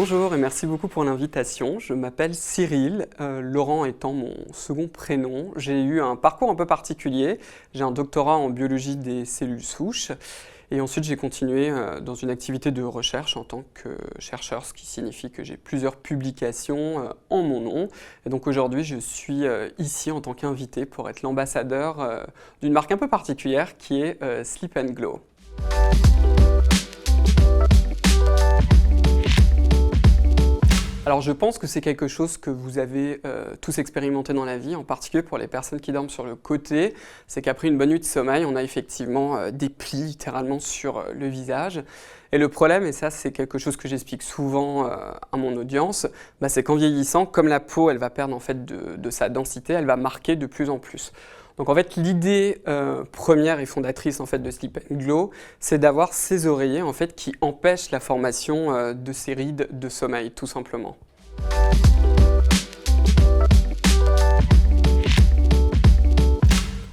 Bonjour et merci beaucoup pour l'invitation. Je m'appelle Cyril, Laurent étant mon second prénom. J'ai eu un parcours un peu particulier. J'ai un doctorat en biologie des cellules souches et ensuite j'ai continué dans une activité de recherche en tant que chercheur, ce qui signifie que j'ai plusieurs publications en mon nom. Et donc aujourd'hui je suis ici en tant qu'invité pour être l'ambassadeur d'une marque un peu particulière qui est Sleep & Glow. Alors je pense que c'est quelque chose que vous avez tous expérimenté dans la vie, en particulier pour les personnes qui dorment sur le côté. C'est qu'après une bonne nuit de sommeil, on a effectivement des plis littéralement sur le visage. Et le problème, et ça c'est quelque chose que j'explique souvent à mon audience, c'est qu'en vieillissant, comme la peau elle va perdre en fait de sa densité, elle va marquer de plus en plus. Donc en fait l'idée première et fondatrice en fait de Sleep & Glow, c'est d'avoir ces oreillers en fait qui empêchent la formation de ces rides de sommeil tout simplement.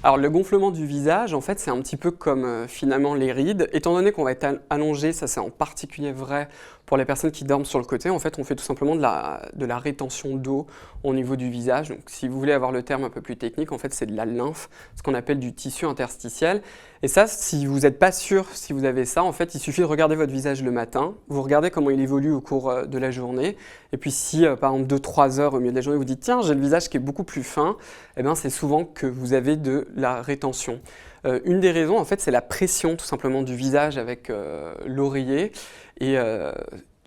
Alors le gonflement du visage, en fait, c'est un petit peu comme finalement les rides. Étant donné qu'on va être allongé, ça c'est en particulier vrai pour les personnes qui dorment sur le côté, en fait, on fait tout simplement de la rétention d'eau au niveau du visage. Donc si vous voulez avoir le terme un peu plus technique, en fait, c'est de la lymphe, ce qu'on appelle du tissu interstitiel. Et ça, si vous n'êtes pas sûr si vous avez ça, en fait, il suffit de regarder votre visage le matin, vous regardez comment il évolue au cours de la journée, et puis si, par exemple, 2-3 heures au milieu de la journée, vous dites « Tiens, j'ai le visage qui est beaucoup plus fin », eh bien, c'est souvent que vous avez de la rétention. Une des raisons, en fait, c'est la pression tout simplement du visage avec l'oreiller. Et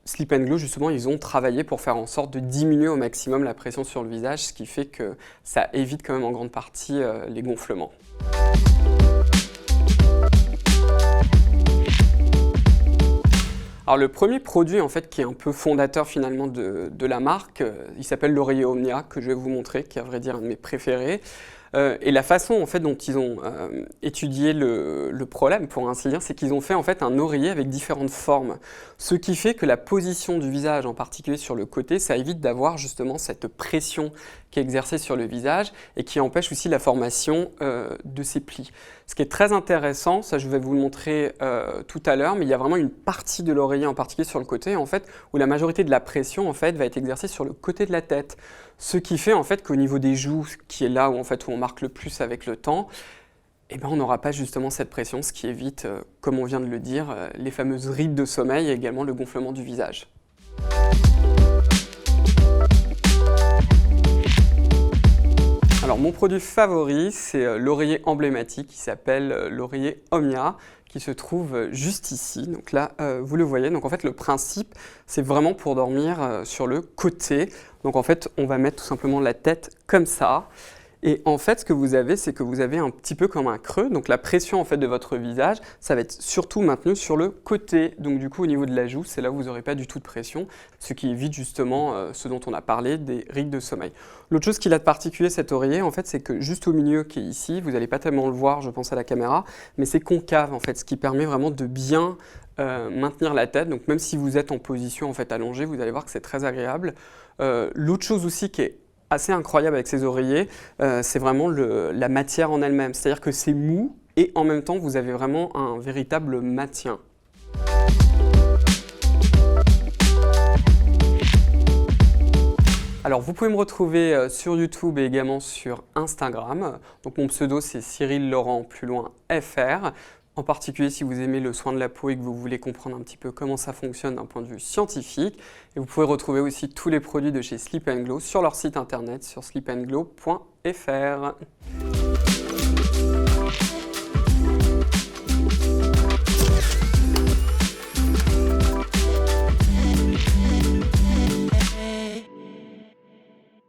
Sleep & Glow, justement, ils ont travaillé pour faire en sorte de diminuer au maximum la pression sur le visage, ce qui fait que ça évite quand même en grande partie les gonflements. Alors le premier produit en fait qui est un peu fondateur finalement de la marque, il s'appelle l'oreiller Omnia que je vais vous montrer, qui est à vrai dire un de mes préférés. Et la façon en fait dont ils ont étudié le problème, pour ainsi dire, c'est qu'ils ont fait en fait un oreiller avec différentes formes. Ce qui fait que la position du visage, en particulier sur le côté, ça évite d'avoir justement cette pression qui est exercée sur le visage et qui empêche aussi la formation de ces plis. Ce qui est très intéressant, ça je vais vous le montrer tout à l'heure, mais il y a vraiment une partie de l'oreiller en particulier sur le côté en fait, où la majorité de la pression en fait, va être exercée sur le côté de la tête. Ce qui fait en fait qu'au niveau des joues, qui est là où, en fait, où on marque le plus avec le temps, eh ben, on n'aura pas justement cette pression, ce qui évite, comme on vient de le dire, les fameuses rides de sommeil et également le gonflement du visage. Alors mon produit favori, c'est l'oreiller emblématique qui s'appelle l'oreiller Omnia, qui se trouve juste ici. Donc là, vous le voyez. Donc en fait, le principe, c'est vraiment pour dormir sur le côté. Donc en fait, on va mettre tout simplement la tête comme ça. Et en fait, ce que vous avez, c'est que vous avez un petit peu comme un creux. Donc la pression en fait de votre visage, ça va être surtout maintenu sur le côté. Donc du coup, au niveau de la joue, c'est là où vous n'aurez pas du tout de pression, ce qui évite justement ce dont on a parlé, des rides de sommeil. L'autre chose qu'il a de particulier, cet oreiller, en fait, c'est que juste au milieu, qui est ici, vous n'allez pas tellement le voir, je pense à la caméra, mais c'est concave en fait, ce qui permet vraiment de bien maintenir la tête. Donc même si vous êtes en position en fait allongée, vous allez voir que c'est très agréable. L'autre chose aussi qui est assez incroyable avec ces oreillers, c'est vraiment la matière en elle-même. C'est-à-dire que c'est mou et en même temps, vous avez vraiment un véritable maintien. Alors vous pouvez me retrouver sur YouTube et également sur Instagram. Donc mon pseudo c'est Cyril Laurent plus loin FR. En particulier si vous aimez le soin de la peau et que vous voulez comprendre un petit peu comment ça fonctionne d'un point de vue scientifique. Et vous pouvez retrouver aussi tous les produits de chez Sleep & Glow sur leur site internet sur sleepandglow.fr.